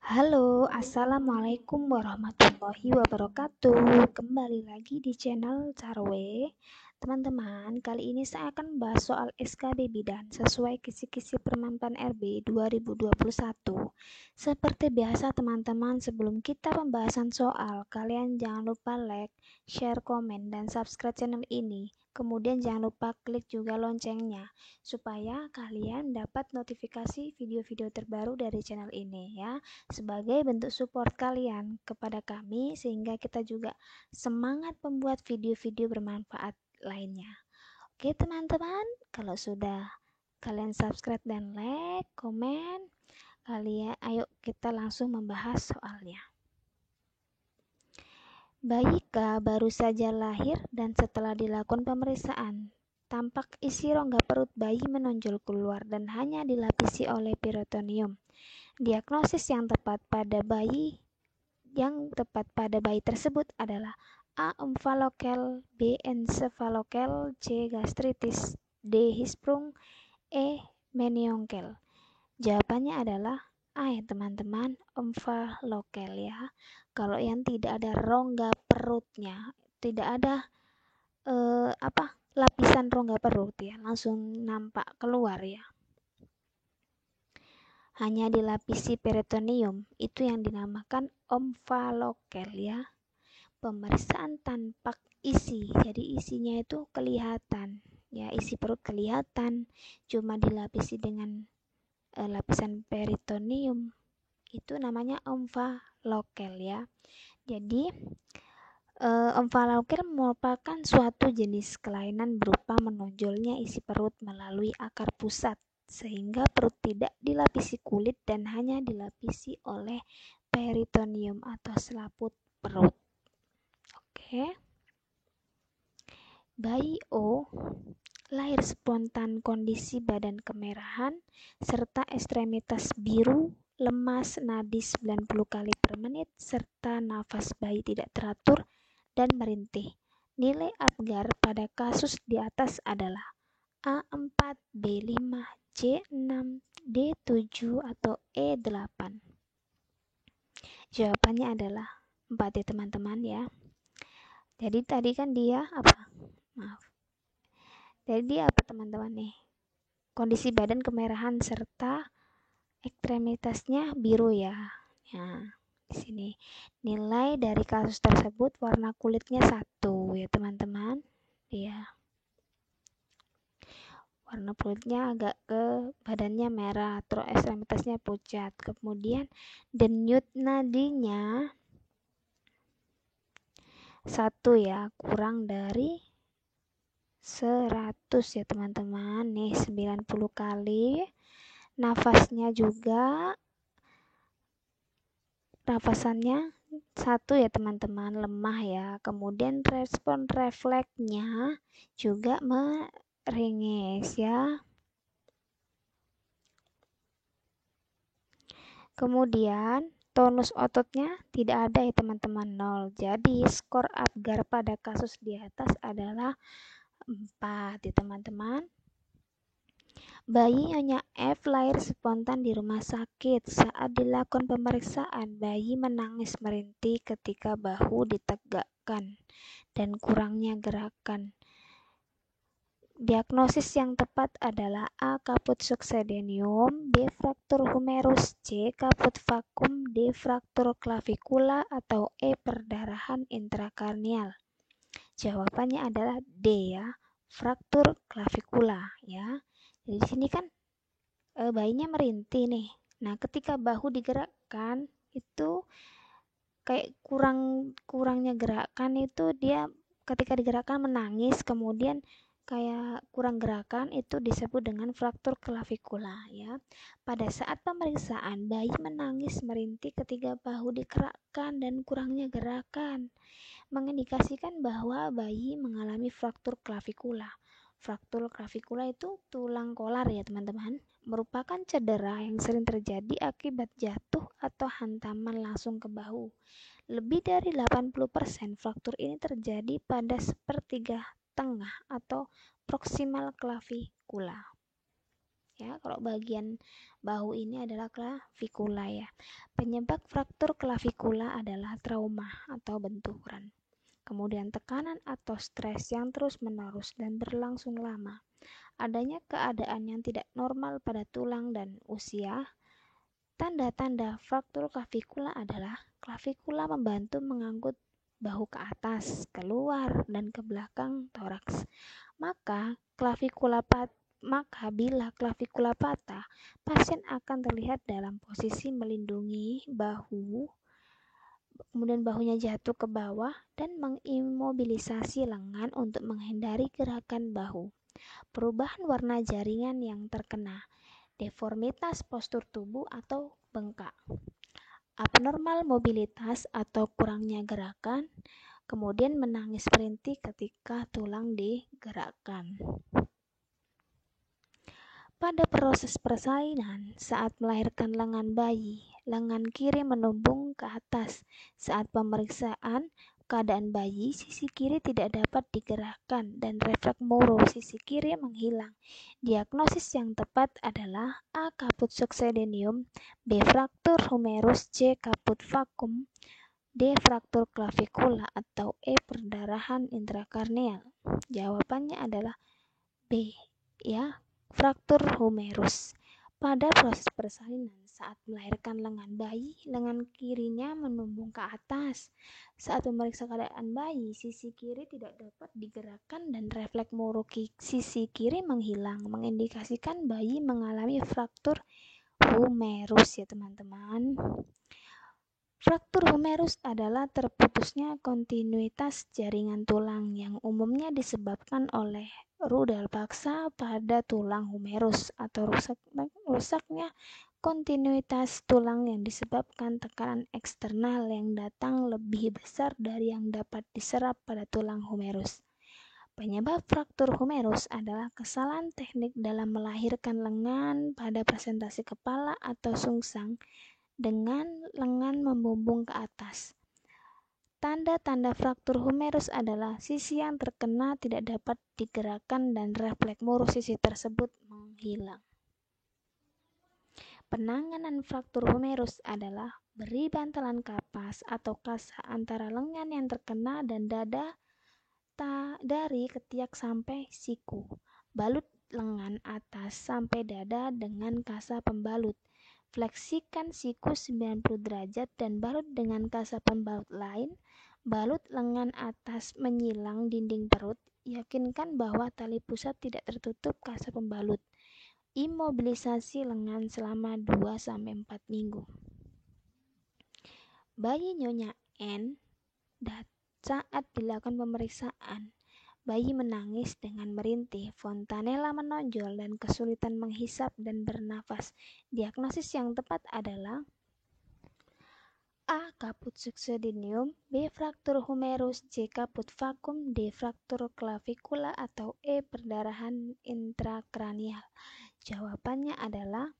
Halo, assalamualaikum warahmatullahi wabarakatuh. Kembali lagi di channel Carwe. Teman-teman, kali ini saya akan membahas soal SKB Bidan sesuai kisi-kisi Permenpan RB 2021. Seperti biasa teman-teman, sebelum kita pembahasan soal, kalian jangan lupa like, share, komen, dan subscribe channel ini. Kemudian jangan lupa klik juga loncengnya supaya kalian dapat notifikasi video-video terbaru dari channel ini ya, sebagai bentuk support kalian kepada kami sehingga kita juga semangat membuat video-video bermanfaat lainnya. Oke teman-teman, kalau sudah kalian subscribe dan like, komen, ayo kita langsung membahas soalnya. Bayi K baru saja lahir dan setelah dilakukan pemeriksaan, tampak isi rongga perut bayi menonjol keluar dan hanya dilapisi oleh peritoneum. Diagnosis yang tepat pada bayi tersebut adalah A. Omphalokel, B. Encephalokel, C. Gastritis, D. Hisprung, E. Menionkel. Jawabannya adalah A ya teman-teman, Omphalokel ya. Kalau yang tidak ada rongga perutnya, tidak ada lapisan rongga perut ya, langsung nampak keluar ya. Hanya dilapisi peritoneum, itu yang dinamakan omphalokel ya. Pemeriksaan tanpa isi, jadi isinya itu kelihatan ya, isi perut kelihatan, cuma dilapisi dengan lapisan peritoneum, itu namanya omphalokel ya. Jadi omphalokel merupakan suatu jenis kelainan berupa menonjolnya isi perut melalui akar pusat, sehingga perut tidak dilapisi kulit dan hanya dilapisi oleh peritoneum atau selaput perut. Oke. Bayi O lahir spontan kondisi badan kemerahan serta ekstremitas biru, lemas, nadi 90 kali per menit, serta nafas bayi tidak teratur dan merintih. Nilai Apgar pada kasus di atas adalah A4, B5, C6, D7, atau E8. Jawabannya adalah 4 ya teman-teman ya. Jadi tadi kan dia apa? Jadi apa teman-teman nih? Kondisi badan kemerahan serta ekstremitasnya biru ya. Nah, di sini nilai dari kasus tersebut warna kulitnya 1 ya teman-teman. Ya. Warna kulitnya agak ke badannya merah, terus ekstremitasnya pucat. Kemudian denyut nadinya 1 ya, kurang dari 100 ya teman-teman. Nih 90 kali. Nafasnya juga, nafasannya 1 ya teman-teman, lemah ya. Kemudian respon refleksnya juga meringis ya. Kemudian tonus ototnya tidak ada ya teman-teman, 0. Jadi skor Apgar pada kasus di atas adalah 4 ya teman-teman. Bayi Nyonya F lahir spontan di rumah sakit. Saat dilakukan pemeriksaan, bayi menangis merintih ketika bahu ditegakkan dan kurangnya gerakan. Diagnosis yang tepat adalah A. Kaput succedaneum, B. Fraktur humerus, C. Kaput vakum, D. Fraktur clavikula, atau E. Perdarahan intrakarnial. Jawabannya adalah D ya, fraktur clavikula ya. Jadi di sini kan bayinya merintih nih. Nah, ketika bahu digerakkan itu kayak kurangnya gerakan, itu dia ketika digerakkan menangis, kemudian kayak kurang gerakan, itu disebut dengan fraktur clavikula ya. Pada saat pemeriksaan, bayi menangis merintih ketika bahu digerakkan dan kurangnya gerakan, mengindikasikan bahwa bayi mengalami fraktur clavikula. Fraktur clavikula itu tulang kolar ya teman-teman, merupakan cedera yang sering terjadi akibat jatuh atau hantaman langsung ke bahu. Lebih dari 80% fraktur ini terjadi pada sepertiga tengah atau proksimal clavikula. ya. Kalau bagian bahu ini adalah klavikula ya. Penyebab fraktur klavikula adalah trauma atau benturan. Kemudian tekanan atau stres yang terus-menerus dan berlangsung lama. Adanya keadaan yang tidak normal pada tulang dan usia. Tanda-tanda fraktur klavikula adalah klavikula membantu mengangkut bahu ke atas, keluar, dan ke belakang toraks. Maka bila klavikula patah, pasien akan terlihat dalam posisi melindungi bahu, kemudian bahunya jatuh ke bawah dan mengimobilisasi lengan untuk menghindari gerakan bahu. Perubahan warna jaringan yang terkena, deformitas postur tubuh atau bengkak, abnormal mobilitas atau kurangnya gerakan, kemudian menangis berhenti ketika tulang digerakkan. Pada proses persalinan, saat melahirkan lengan bayi, lengan kiri menumbung ke atas. Saat pemeriksaan keadaan bayi, sisi kiri tidak dapat digerakkan dan refleks Moro sisi kiri menghilang. Diagnosis yang tepat adalah A. Caput succedaneum, B. Fraktur humerus, C. Caput vacuum, D. Fraktur klavikula, atau E. Perdarahan intrakarnial. Jawabannya adalah B, ya, fraktur humerus. Pada proses persalinan, saat melahirkan lengan bayi, lengan kirinya menumbung ke atas. Saat memeriksa keadaan bayi, sisi kiri tidak dapat digerakkan dan refleks Moro sisi kiri menghilang, mengindikasikan bayi mengalami fraktur humerus ya teman-teman. Fraktur humerus adalah terputusnya kontinuitas jaringan tulang yang umumnya disebabkan oleh rudal paksa pada tulang humerus atau rusaknya kontinuitas tulang yang disebabkan tekanan eksternal yang datang lebih besar dari yang dapat diserap pada tulang humerus. Penyebab fraktur humerus adalah kesalahan teknik dalam melahirkan lengan pada presentasi kepala atau sungsang dengan lengan membumbung ke atas. Tanda-tanda fraktur humerus adalah sisi yang terkena tidak dapat digerakkan dan refleks Moro sisi tersebut menghilang. Penanganan fraktur humerus adalah beri bantalan kapas atau kasa antara lengan yang terkena dan dada dari ketiak sampai siku. Balut lengan atas sampai dada dengan kasa pembalut. Fleksikan siku 90 derajat dan balut dengan kasa pembalut lain. Balut lengan atas menyilang dinding perut. Yakinkan bahwa tali pusat tidak tertutup kasa pembalut. Imobilisasi lengan selama 2-4 minggu. Bayi Nyonya N saat dilakukan pemeriksaan, bayi menangis dengan merintih, fontanella menonjol, dan kesulitan menghisap dan bernafas. Diagnosis yang tepat adalah A. Caput succedaneum, B. Fraktur humerus, C. Caput vacuum, D. Fraktur klavikula, atau E. Perdarahan intrakranial. Jawabannya adalah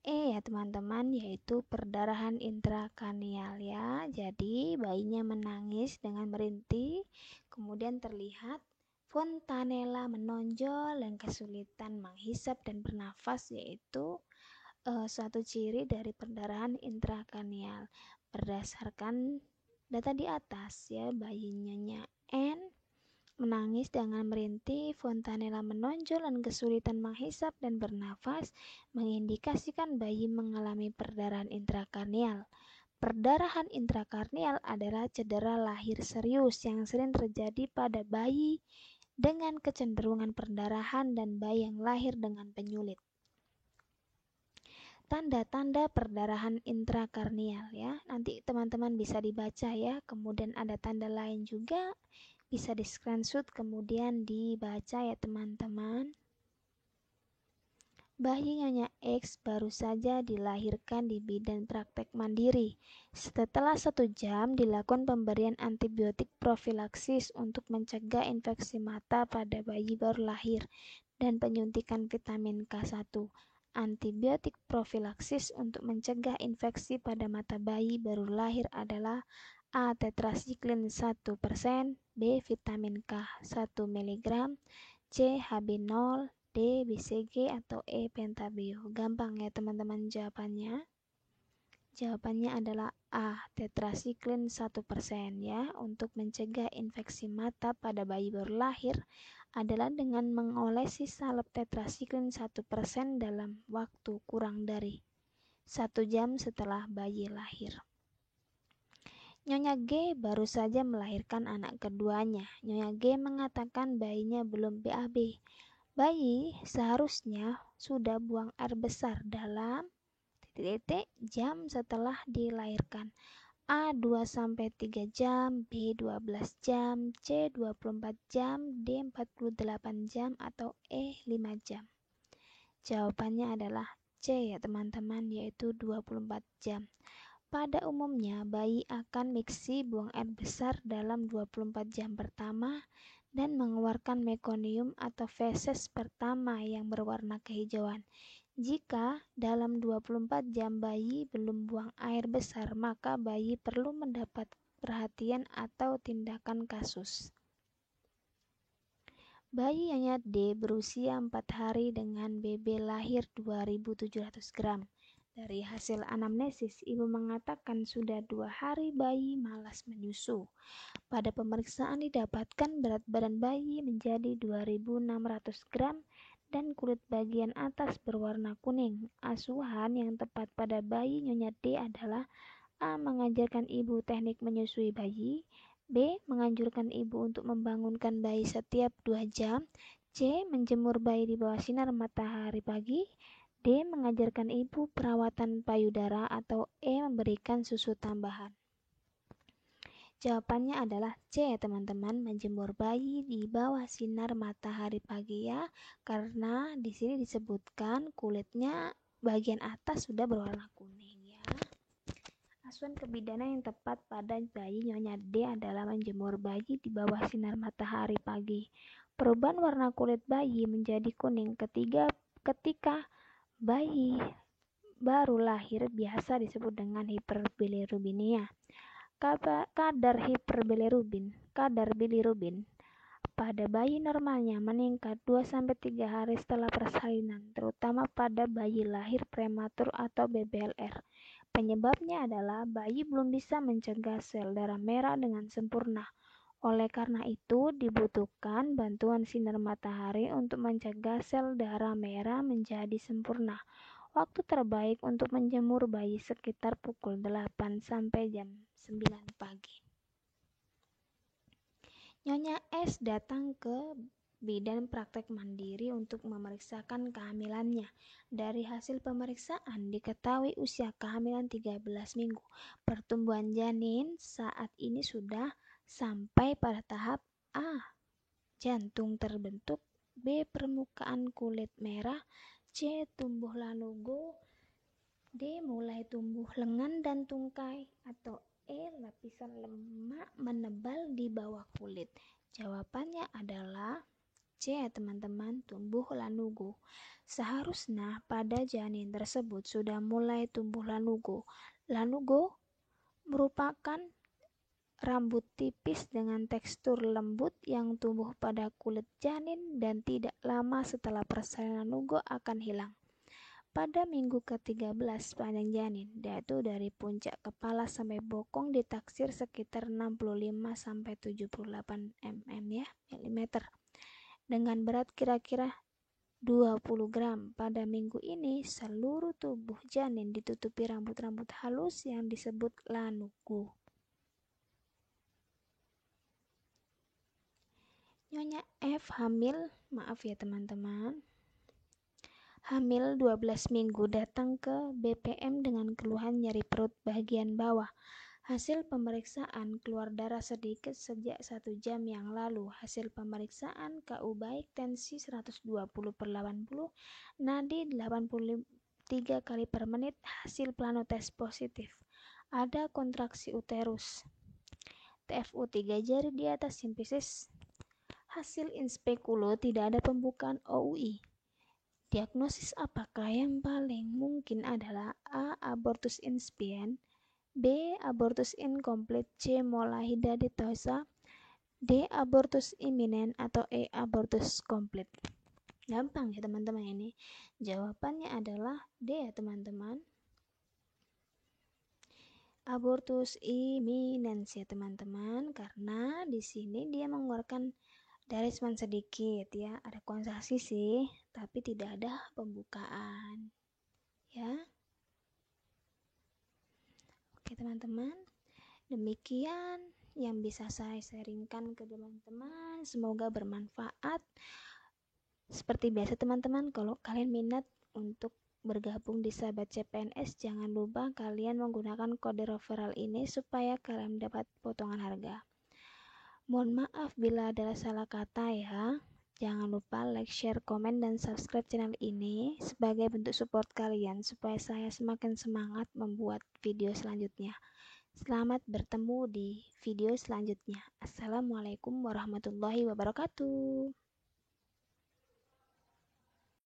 E ya teman-teman, yaitu perdarahan intrakranial ya. Jadi bayinya menangis dengan merintih, kemudian terlihat fontanella menonjol dan kesulitan menghisap dan bernafas, yaitu suatu ciri dari perdarahan intrakranial. Berdasarkan data di atas ya, bayinya N menangis dengan merintih, fontanella menonjol, dan kesulitan menghisap dan bernafas, mengindikasikan bayi mengalami perdarahan intrakarnial. Perdarahan intrakarnial adalah cedera lahir serius yang sering terjadi pada bayi dengan kecenderungan perdarahan dan bayi yang lahir dengan penyulit. Tanda-tanda perdarahan intrakarnial ya, nanti teman-teman bisa dibaca ya. Kemudian ada tanda lain juga, bisa di screenshot kemudian dibaca ya teman-teman. Bayi Nyonya X baru saja dilahirkan di bidan praktek mandiri. Setelah 1 jam dilakukan pemberian antibiotik profilaksis untuk mencegah infeksi mata pada bayi baru lahir dan penyuntikan vitamin K1. Antibiotik profilaksis untuk mencegah infeksi pada mata bayi baru lahir adalah A. Tetrasiklin 1%, B. Vitamin K 1 mg, C. HB0, D. BCG atau E. pentabio? Gampang ya teman-teman jawabannya. Jawabannya adalah A. Tetrasiklin 1% ya. Untuk mencegah infeksi mata pada bayi baru lahir adalah dengan mengolesi salep tetrasiklin 1% dalam waktu kurang dari 1 jam setelah bayi lahir. Nyonya G baru saja melahirkan anak keduanya. Nyonya G mengatakan bayinya belum BAB. Bayi seharusnya sudah buang air besar dalam jam setelah dilahirkan. A 2-3 jam, B 12 jam, C 24 jam, D 48 jam, atau E 5 jam. Jawabannya adalah C ya teman-teman, yaitu 24 jam. Pada umumnya, bayi akan miksi buang air besar dalam 24 jam pertama dan mengeluarkan mekonium atau feses pertama yang berwarna kehijauan. Jika dalam 24 jam bayi belum buang air besar, maka bayi perlu mendapat perhatian atau tindakan khusus. Bayi Nyonya D berusia 4 hari dengan BB lahir 2.700 gram. Dari hasil anamnesis, ibu mengatakan sudah 2 hari bayi malas menyusu. Pada pemeriksaan didapatkan berat badan bayi menjadi 2.600 gram dan kulit bagian atas berwarna kuning. Asuhan yang tepat pada bayi Nyonya D adalah A. Mengajarkan ibu teknik menyusui bayi, B. Menganjurkan ibu untuk membangunkan bayi setiap 2 jam, C. Menjemur bayi di bawah sinar matahari pagi, D. Mengajarkan ibu perawatan payudara, atau E. Memberikan susu tambahan. Jawabannya adalah C ya teman-teman, menjemur bayi di bawah sinar matahari pagi ya, karena di sini disebutkan kulitnya bagian atas sudah berwarna kuning ya. Asuhan kebidanan yang tepat pada bayi Nyonya D adalah menjemur bayi di bawah sinar matahari pagi. Perubahan warna kulit bayi menjadi kuning ketika bayi baru lahir biasa disebut dengan hiperbilirubinemia. Kadar bilirubin pada bayi normalnya meningkat 2-3 hari setelah persalinan, terutama pada bayi lahir prematur atau BBLR. Penyebabnya adalah bayi belum bisa mencegah sel darah merah dengan sempurna. Oleh karena itu, dibutuhkan bantuan sinar matahari untuk mencegah sel darah merah menjadi sempurna. Waktu terbaik untuk menjemur bayi sekitar pukul 8 sampai jam 9 pagi. Nyonya S datang ke bidan praktek mandiri untuk memeriksakan kehamilannya. Dari hasil pemeriksaan diketahui usia kehamilan 13 minggu. Pertumbuhan janin saat ini sudah sampai pada tahap A. Jantung terbentuk, B. Permukaan kulit merah, C. Tumbuh lanugo, D. Mulai tumbuh lengan dan tungkai, atau E. Lapisan lemak menebal di bawah kulit. Jawabannya adalah C ya teman-teman, tumbuh lanugo. Seharusnya pada janin tersebut sudah mulai tumbuh lanugo. Lanugo merupakan rambut tipis dengan tekstur lembut yang tumbuh pada kulit janin dan tidak lama setelah persalinan lanugo akan hilang. Pada minggu ke-13 panjang janin, yaitu dari puncak kepala sampai bokong ditaksir sekitar 65-78 mm dengan berat kira-kira 20 gram. Pada minggu ini, seluruh tubuh janin ditutupi rambut-rambut halus yang disebut lanugo. Nyonya F hamil, maaf ya teman-teman, hamil 12 minggu datang ke BPM dengan keluhan nyeri perut bagian bawah. Hasil pemeriksaan keluar darah sedikit sejak 1 jam yang lalu. Hasil pemeriksaan KU baik, tensi 120/80, nadi 83 kali per menit, hasil plano tes positif. Ada kontraksi uterus. TFU 3 jari di atas simfisis. Hasil inspekulo tidak ada pembukaan OUI. Diagnosis apakah yang paling mungkin adalah A. Abortus insipient, B. Abortus incomplete, C. Mola hydatidosa, D. Abortus imminent, atau E. Abortus complete. Gampang ya teman-teman ini. Jawabannya adalah D ya teman-teman. Abortus imminens ya teman-teman, karena di sini dia mengeluarkan darah cuma sedikit ya, ada kontraksi sih, tapi tidak ada pembukaan ya. Oke teman-teman, demikian yang bisa saya sharingkan ke teman-teman, semoga bermanfaat. Seperti biasa teman-teman, kalau kalian minat untuk bergabung di Sahabat CPNS, jangan lupa kalian menggunakan kode referral ini supaya kalian dapat potongan harga. Mohon maaf bila ada salah kata ya. Jangan lupa like, share, komen, dan subscribe channel ini sebagai bentuk support kalian supaya saya semakin semangat membuat video selanjutnya. Selamat bertemu di video selanjutnya. Assalamualaikum warahmatullahi wabarakatuh.